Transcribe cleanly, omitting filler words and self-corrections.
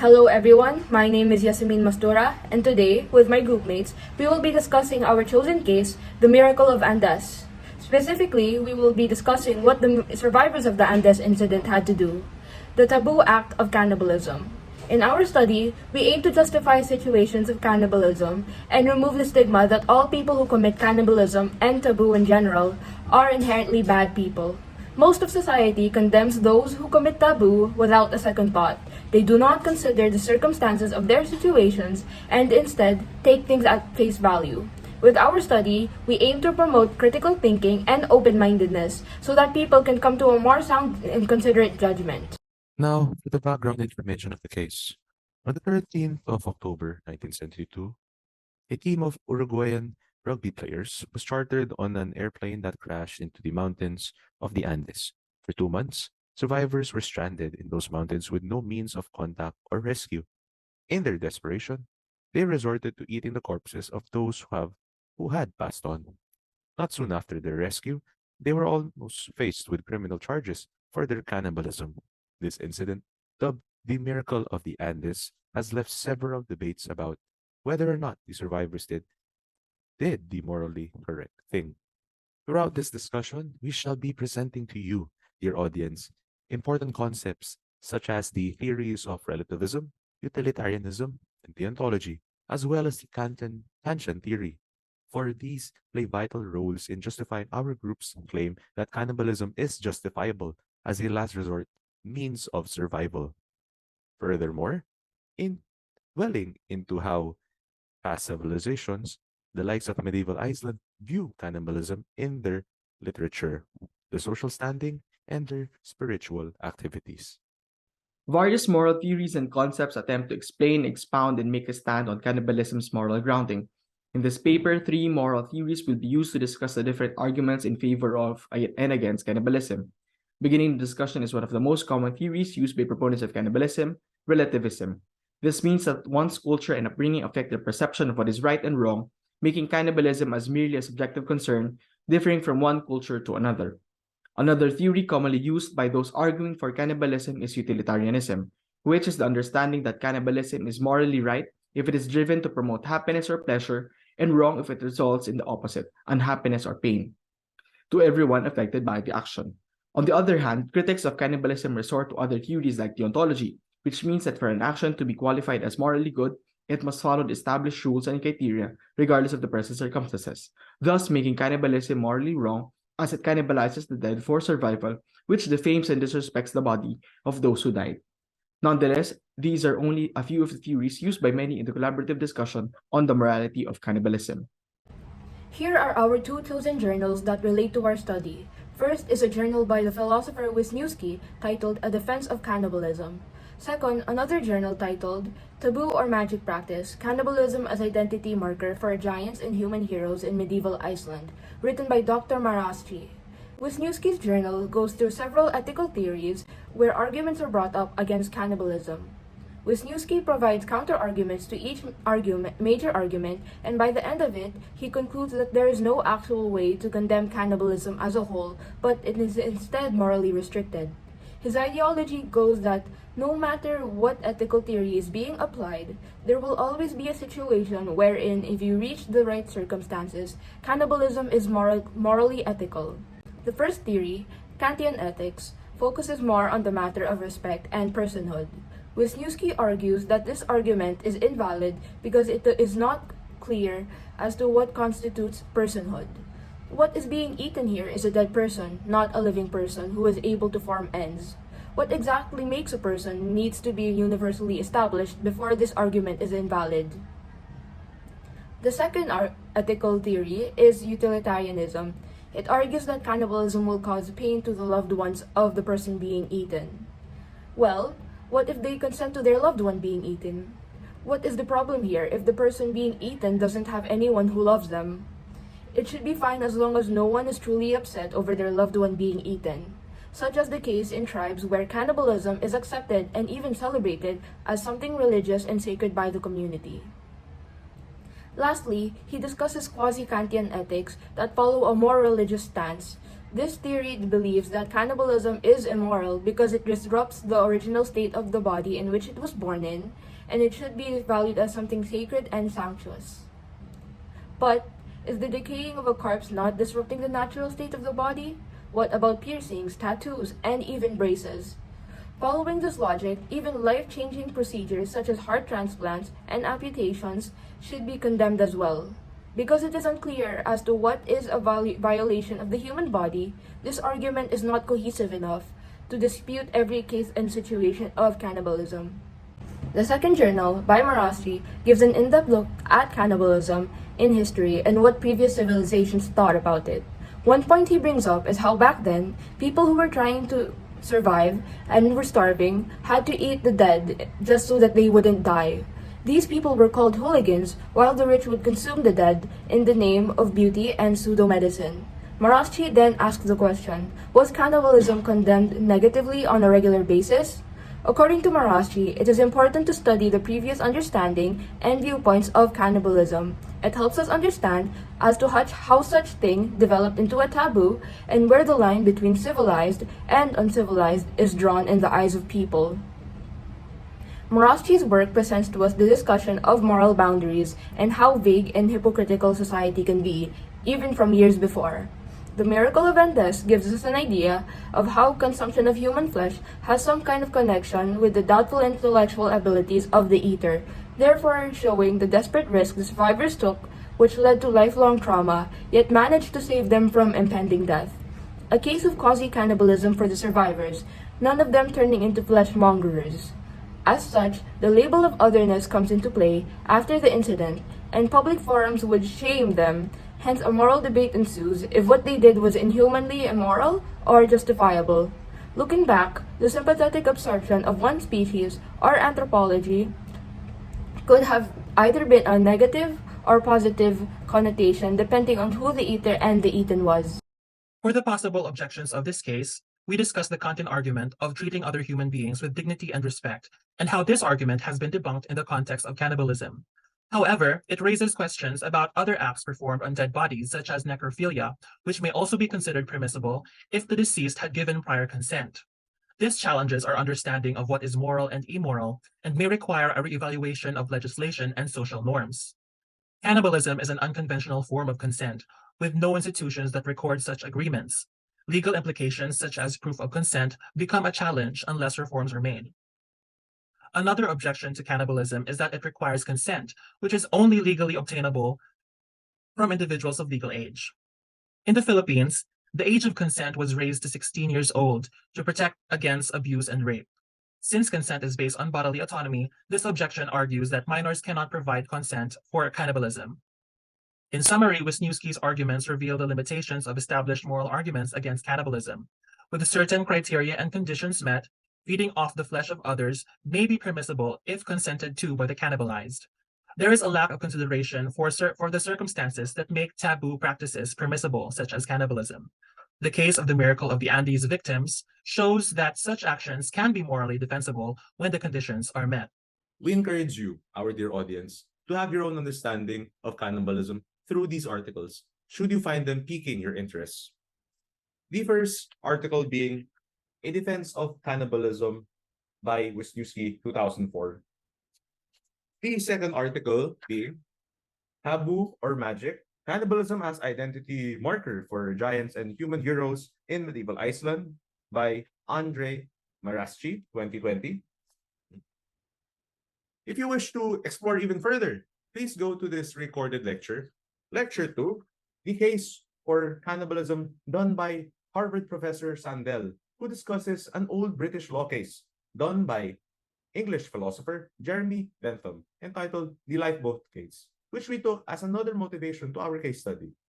Hello everyone, my name is Yasemin Mastura, and today, with my groupmates, we will be discussing our chosen case, the miracle of Andes. Specifically, we will be discussing what the survivors of the Andes incident had to do, the taboo act of cannibalism. In our study, we aim to justify situations of cannibalism and remove the stigma that all people who commit cannibalism and taboo in general are inherently bad people. Most of society condemns those who commit taboo without a second thought. They do not consider the circumstances of their situations and instead take things at face value. With our study, we aim to promote critical thinking and open-mindedness so that people can come to a more sound and considerate judgment. Now, for the background information of the case. On the 13th of October 1972, a team of Uruguayan rugby players was chartered on an airplane that crashed into the mountains of the Andes. For 2 months, survivors were stranded in those mountains with no means of contact or rescue. In their desperation, they resorted to eating the corpses of those who had passed on. Not soon after their rescue, they were almost faced with criminal charges for their cannibalism. This incident, dubbed the Miracle of the Andes, has left several debates about whether or not the survivors did the morally correct thing. Throughout this discussion, we shall be presenting to you, dear audience, important concepts such as the theories of relativism, utilitarianism, and deontology, as well as the Kantian theory. For these play vital roles in justifying our group's claim that cannibalism is justifiable as a last resort means of survival. Furthermore, in dwelling into how past civilizations, the likes of medieval Iceland, view cannibalism in their literature, their social standing, and their spiritual activities. Various moral theories and concepts attempt to explain, expound, and make a stand on cannibalism's moral grounding. In this paper, three moral theories will be used to discuss the different arguments in favor of and against cannibalism. Beginning the discussion is one of the most common theories used by proponents of cannibalism, relativism. This means that one's culture and upbringing affect their perception of what is right and wrong, making cannibalism as merely a subjective concern, differing from one culture to another. Another theory commonly used by those arguing for cannibalism is utilitarianism, which is the understanding that cannibalism is morally right if it is driven to promote happiness or pleasure, and wrong if it results in the opposite, unhappiness or pain, to everyone affected by the action. On the other hand, critics of cannibalism resort to other theories like deontology, which means that for an action to be qualified as morally good, it must follow the established rules and criteria, regardless of the present circumstances, thus making cannibalism morally wrong as it cannibalizes the dead for survival, which defames and disrespects the body of those who died. Nonetheless, these are only a few of the theories used by many in the collaborative discussion on the morality of cannibalism. Here are our two chosen journals that relate to our study. First is a journal by the philosopher Wisniewski titled A Defense of Cannibalism. Second, another journal titled Taboo or Magic Practice, Cannibalism as Identity Marker for Giants and Human Heroes in Medieval Iceland, written by Dr. Maraschi. Wisniewski's journal goes through several ethical theories where arguments are brought up against cannibalism. Wisniewski provides counter-arguments to each major argument, and by the end of it, he concludes that there is no actual way to condemn cannibalism as a whole, but it is instead morally restricted. His ideology goes that no matter what ethical theory is being applied, there will always be a situation wherein, if you reach the right circumstances, cannibalism is morally ethical. The first theory, Kantian ethics, focuses more on the matter of respect and personhood. Wisniewski argues that this argument is invalid because it is not clear as to what constitutes personhood. What is being eaten here is a dead person, not a living person who is able to form ends. What exactly makes a person needs to be universally established before this argument is invalid. The second ethical theory is utilitarianism. It argues that cannibalism will cause pain to the loved ones of the person being eaten. Well, what if they consent to their loved one being eaten? What is the problem here if the person being eaten doesn't have anyone who loves them? It should be fine as long as no one is truly upset over their loved one being eaten, such as the case in tribes where cannibalism is accepted and even celebrated as something religious and sacred by the community. Lastly, he discusses quasi-Kantian ethics that follow a more religious stance, This theory believes that cannibalism is immoral because it disrupts the original state of the body in which it was born in, and it should be valued as something sacred and sanctuous. But is the decaying of a corpse not disrupting the natural state of the body? What about piercings, tattoos, and even braces? Following this logic, even life-changing procedures such as heart transplants and amputations should be condemned as well. Because it is unclear as to what is a violation of the human body, this argument is not cohesive enough to dispute every case and situation of cannibalism. The second journal, by Marasti, gives an in-depth look at cannibalism in history and what previous civilizations thought about it. One point he brings up is how back then, people who were trying to survive and were starving had to eat the dead just so that they wouldn't die. These people were called hooligans, while the rich would consume the dead in the name of beauty and pseudo-medicine. Marasti then asks the question, was cannibalism condemned negatively on a regular basis? According to Marasti, it is important to study the previous understanding and viewpoints of cannibalism. It helps us understand as to how such thing developed into a taboo and where the line between civilized and uncivilized is drawn in the eyes of people. Marasti's work presents to us the discussion of moral boundaries and how vague and hypocritical society can be, even from years before. The miracle of Andes gives us an idea of how consumption of human flesh has some kind of connection with the doubtful intellectual abilities of the eater, therefore showing the desperate risk the survivors took, which led to lifelong trauma, yet managed to save them from impending death. A case of quasi-cannibalism for the survivors, none of them turning into flesh-mongerers. As such, the label of otherness comes into play after the incident, and public forums would shame them. Hence, a moral debate ensues if what they did was inhumanly immoral or justifiable. Looking back, the sympathetic absorption of one species or anthropology could have either been a negative or positive connotation depending on who the eater and the eaten was. For the possible objections of this case, we discuss the content argument of treating other human beings with dignity and respect, and how this argument has been debunked in the context of cannibalism. However, it raises questions about other acts performed on dead bodies, such as necrophilia, which may also be considered permissible if the deceased had given prior consent. This challenges our understanding of what is moral and immoral, and may require a reevaluation of legislation and social norms. Cannibalism is an unconventional form of consent, with no institutions that record such agreements. Legal implications, such as proof of consent, become a challenge unless reforms are made. Another objection to cannibalism is that it requires consent, which is only legally obtainable from individuals of legal age. In the Philippines, the age of consent was raised to 16 years old to protect against abuse and rape. Since consent is based on bodily autonomy, this objection argues that minors cannot provide consent for cannibalism. In summary, Wisniewski's arguments reveal the limitations of established moral arguments against cannibalism. With certain criteria and conditions met, feeding off the flesh of others may be permissible if consented to by the cannibalized. There is a lack of consideration for the circumstances that make taboo practices permissible, such as cannibalism. The case of the miracle of the Andes victims shows that such actions can be morally defensible when the conditions are met. We encourage you, our dear audience, to have your own understanding of cannibalism through these articles, should you find them piquing your interest. The first article being A Defense of Cannibalism by Wisniewski, 2004. The second article being Taboo or Magic, Cannibalism as Identity Marker for Giants and Human Heroes in Medieval Iceland by Andre Maraschi, 2020. If you wish to explore even further, please go to this recorded lecture, Lecture 2, The Case for Cannibalism done by Harvard Professor Sandel, who discusses an old British law case done by English philosopher Jeremy Bentham entitled The Lifeboat Case, which we took as another motivation to our case study.